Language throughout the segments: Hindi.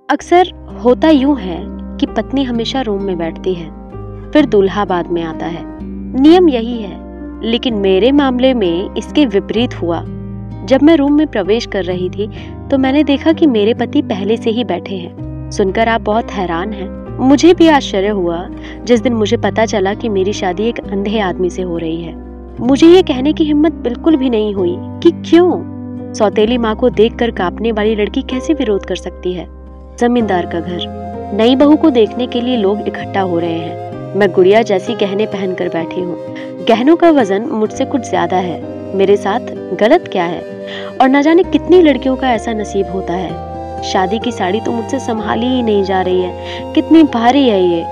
अक्सर होता यूं है कि पत्नी हमेशा रूम में बैठती है, फिर दूल्हा बाद में आता है। नियम यही है, लेकिन मेरे मामले में इसके विपरीत हुआ। जब मैं रूम में प्रवेश कर रही थी तो मैंने देखा कि मेरे पति पहले से ही बैठे हैं। सुनकर आप बहुत हैरान हैं। मुझे भी आश्चर्य हुआ जिस दिन मुझे पता चला कि मेरी शादी एक अंधे आदमी से हो रही है। मुझे ये कहने की हिम्मत बिल्कुल भी नहीं हुई कि क्यों। सौतेली माँ को देखकर कांपने वाली लड़की कैसे विरोध कर सकती है। जमींदार का घर, नई बहू को देखने के लिए लोग इकट्ठा हो रहे हैं। मैं गुड़िया जैसी गहने पहनकर बैठी हूँ। गहनों का वजन मुझसे कुछ ज्यादा है। मेरे साथ गलत क्या है? और न जाने कितनी लड़कियों का ऐसा नसीब होता है। शादी की साड़ी तो मुझसे संभाली ही नहीं जा रही है, कितनी भारी है ये।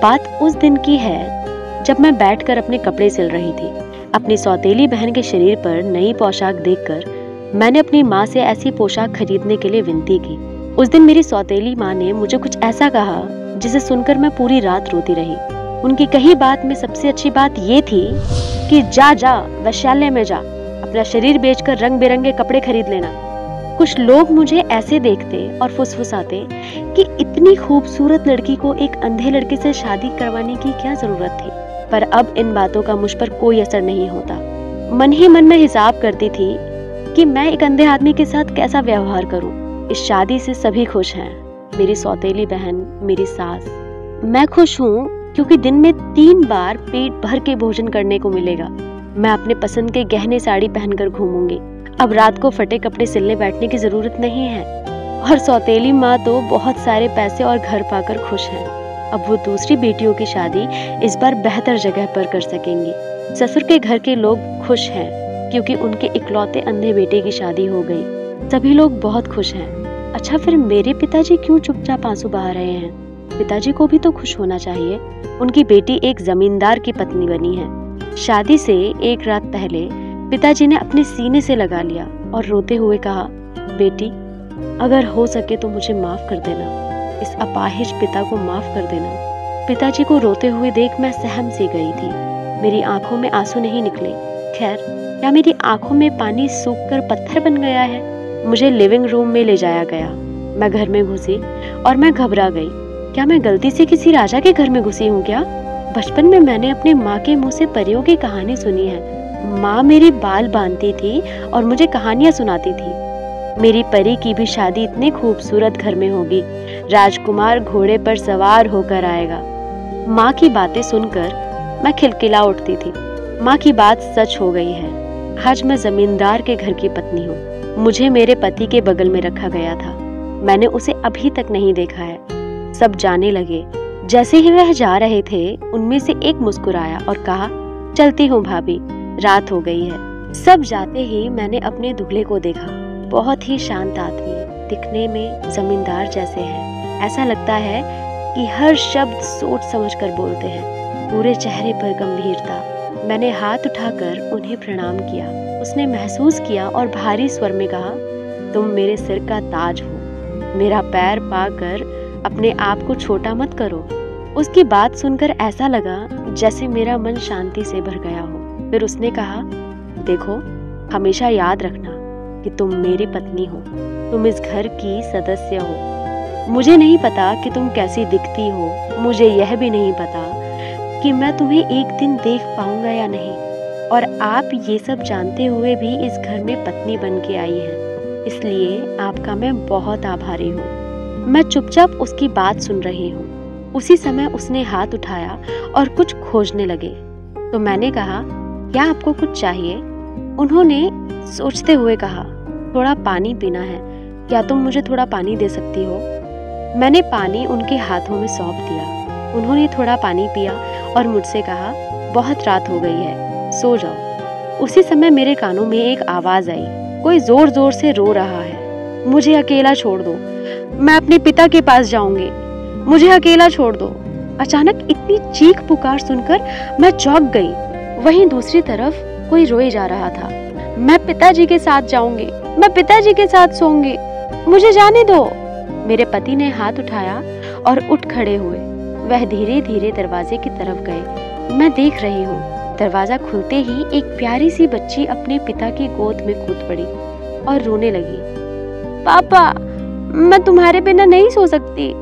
बात उस दिन की है जब मैं बैठकर अपने कपड़े सिल रही थी। अपनी सौतेली बहन के शरीर पर नई पोशाक देखकर मैंने अपनी माँ से ऐसी पोशाक खरीदने के लिए विनती की। उस दिन मेरी सौतेली माँ ने मुझे कुछ ऐसा कहा जिसे सुनकर मैं पूरी रात रोती रही। उनकी कही बात में सबसे अच्छी बात ये थी कि जा वैश्यालय में जा, अपना शरीर बेचकर रंग बिरंगे कपड़े खरीद लेना। कुछ लोग मुझे ऐसे देखते और फुसफुसाते कि इतनी खूबसूरत लड़की को एक अंधे लड़के से शादी करवाने की क्या जरूरत थी। पर अब इन बातों का मुझ पर कोई असर नहीं होता। मन ही मन में हिसाब करती थी कि मैं एक अंधे आदमी के साथ कैसा व्यवहार करूं। इस शादी से सभी खुश हैं, मेरी सौतेली बहन, मेरी सास। मैं खुश हूँ क्योंकि दिन में 3 बार पेट भर के भोजन करने को मिलेगा। मैं अपने पसंद के गहने साड़ी पहनकर घूमूंगी। अब रात को फटे कपड़े सिलने बैठने की जरूरत नहीं है। और सौतेली माँ तो बहुत सारे पैसे और घर पाकर खुश हैं। अब वो दूसरी बेटियों की शादी इस बार बेहतर जगह पर कर सकेंगी। ससुर के घर के लोग खुश हैं क्योंकि उनके इकलौते अंधे बेटे की शादी हो गई। सभी लोग बहुत खुश हैं। अच्छा, फिर मेरे पिताजी क्यों चुपचाप आंसू बहा रहे हैं? पिताजी को भी तो खुश होना चाहिए। उनकी बेटी एक जमींदार की पत्नी बनी है। शादी से एक रात पहले पिताजी ने अपने सीने से लगा लिया और रोते हुए कहा, बेटी, अगर हो सके तो मुझे माफ कर देना। इस अपाहिज पिता को माफ कर देना। पिताजी को रोते हुए देख मैं सहम सी गई थी। मेरी आंखों में आंसू नहीं निकले। खैर, क्या मेरी आंखों में पानी सूखकर पत्थर बन गया है? मुझे लिविंग रूम में ले जाया गया। मैं घर में घुसी और मैं घबरा गई। क्या मैं गलती से किसी राजा के घर में घुसी हूँ क्या? बचपन में मैंने अपने माँ के मुंह से परियों की कहानी सुनी है। माँ मेरी बाल बांधती थी और मुझे कहानियां सुनाती थी। मेरी परी की भी शादी इतने खूबसूरत घर में होगी। राजकुमार घोड़े पर सवार होकर आएगा। माँ की बातें सुनकर मैं खिलखिला उठती थी। माँ की बात सच हो गई है। आज मैं जमींदार के घर की पत्नी हूँ। मुझे मेरे पति के बगल में रखा गया था। मैंने उसे अभी तक नहीं देखा है। सब जाने लगे। जैसे ही वह जा रहे थे, उनमें से एक मुस्कुराया और कहा, चलती हूँ भाभी, रात हो गई है। सब जाते ही मैंने अपने दूल्हे को देखा। बहुत ही शांत आदमी, दिखने में जमींदार जैसे हैं। ऐसा लगता है कि हर शब्द सोच समझकर बोलते हैं। पूरे चेहरे पर गंभीरता। मैंने हाथ उठाकर उन्हें प्रणाम किया। उसने महसूस किया और भारी स्वर में कहा, तुम मेरे सिर का ताज हो। मेरा पैर पाकर अपने आप को छोटा मत करो। उसकी बात सुनकर ऐसा लगा जैसे मेरा मन शांति से भर गया हो। फिर उसने कहा, देखो, हमेशा याद रखना कि तुम मेरी पत्नी हो। तुम इस घर की सदस्य हो। मुझे नहीं पता कि तुम कैसी दिखती हो। मुझे यह भी नहीं पता कि मैं तुम्हें एक दिन देख पाऊंगा या नहीं। और आप ये सब जानते हुए भी इस घर में पत्नी बन के आई हैं। इसलिए आपका मैं बहुत आभारी हूँ। मैं चुपचाप उसकी बात सुन रही हूँ। उसी समय उसने हाथ उठाया और कुछ खोजने लगे। तो मैंने कहा, क्या आपको कुछ चाहिए? उन्होंने सोचते हुए कहा, थोड़ा पानी पीना है। क्या तुम मुझे थोड़ा पानी दे सकती हो? मैंने पानी उनके हाथों में सौंप दिया। उन्होंने थोड़ा पानी पिया और मुझसे कहा, बहुत रात हो गई है, सो जाओ। उसी समय मेरे कानों में एक आवाज आई। कोई जोर जोर से रो रहा है। मुझे अकेला छोड़ दो, मैं अपने पिता के पास जाऊंगी। मुझे अकेला छोड़ दो। अचानक इतनी चीख पुकार सुनकर मैं चौंक गई। वहीं दूसरी तरफ कोई रोए जा रहा था। मैं पिताजी के साथ जाऊंगी, मैं पिताजी के साथ सोऊंगी, मुझे जाने दो। मेरे पति ने हाथ उठाया और उठ खड़े हुए। वह धीरे धीरे दरवाजे की तरफ गए। मैं देख रही हूँ। दरवाजा खुलते ही एक प्यारी सी बच्ची अपने पिता की गोद में कूद पड़ी और रोने लगी। पापा, मैं तुम्हारे बिना नहीं सो सकती।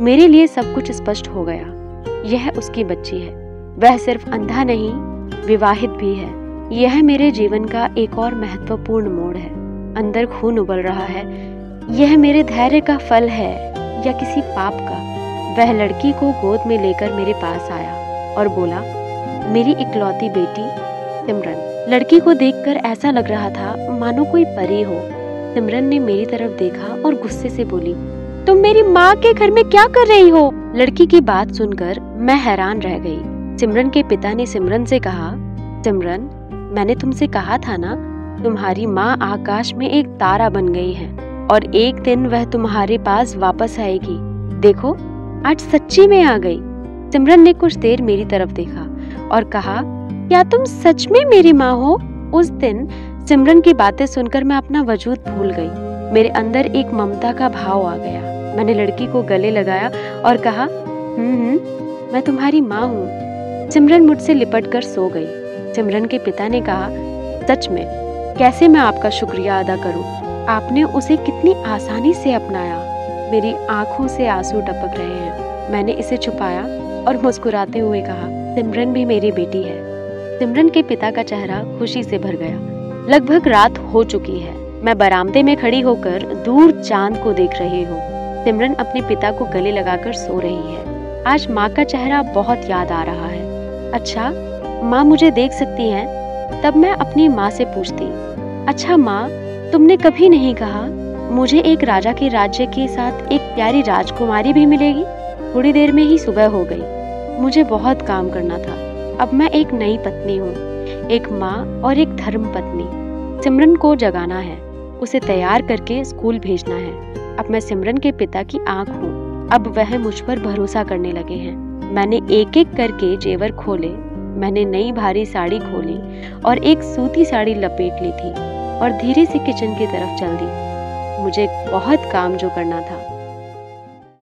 मेरे लिए सब कुछ स्पष्ट हो गया। यह उसकी बच्ची है। वह सिर्फ अंधा नहीं, विवाहित भी है। यह मेरे जीवन का एक और महत्वपूर्ण मोड़ है। अंदर खून उबल रहा है। यह मेरे धैर्य का फल है या किसी पाप का? वह लड़की को गोद में लेकर मेरे पास आया और बोला, मेरी इकलौती बेटी सिमरन। लड़की को देखकर ऐसा लग रहा था मानो कोई परी हो। सिमरन ने मेरी तरफ देखा और गुस्से से बोली, तुम मेरी माँ के घर में क्या कर रही हो? लड़की की बात सुनकर मैं हैरान रह गई। सिमरन के पिता ने सिमरन से कहा, सिमरन, मैंने तुमसे कहा था ना, तुम्हारी माँ आकाश में एक तारा बन गई है और एक दिन वह तुम्हारे पास वापस आएगी। देखो, आज सच्ची में आ गई। सिमरन ने कुछ देर मेरी तरफ देखा और कहा, क्या तुम सच में मेरी माँ हो? उस दिन सिमरन की बातें सुनकर मैं अपना वजूद भूल गई। मेरे अंदर एक ममता का भाव आ गया। मैंने लड़की को गले लगाया और कहा, मैं तुम्हारी माँ हूँ। सिमरन मुझसे लिपट कर सो गई। सिमरन के पिता ने कहा, सच में कैसे मैं आपका शुक्रिया अदा करूं? आपने उसे कितनी आसानी से अपनाया। मेरी आंखों से आंसू टपक रहे हैं। मैंने इसे छुपाया और मुस्कुराते हुए कहा, सिमरन भी मेरी बेटी है। सिमरन के पिता का चेहरा खुशी से भर गया। लगभग रात हो चुकी है। मैं बरामदे में खड़ी होकर दूर चांद को देख रही हूँ। सिमरन अपने पिता को गले लगाकर सो रही है। आज माँ का चेहरा बहुत याद आ रहा है। अच्छा, माँ मुझे देख सकती हैं? तब मैं अपनी माँ से पूछती, अच्छा माँ, तुमने कभी नहीं कहा मुझे एक राजा के राज्य के साथ एक प्यारी राजकुमारी भी मिलेगी? थोड़ी देर में ही सुबह हो गई। मुझे बहुत काम करना था। अब मैं एक नई पत्नी हूँ, एक माँ और एक धर्म पत्नी। सिमरन को जगाना है, उसे तैयार करके स्कूल भेजना है। अब मैं सिमरन के पिता की आंख हूँ। अब वह मुझ पर भरोसा करने लगे हैं। मैंने एक एक करके जेवर खोले। मैंने नई भारी साड़ी खोली और एक सूती साड़ी लपेट ली थी और धीरे से किचन की तरफ चल दी। मुझे बहुत काम जो करना था।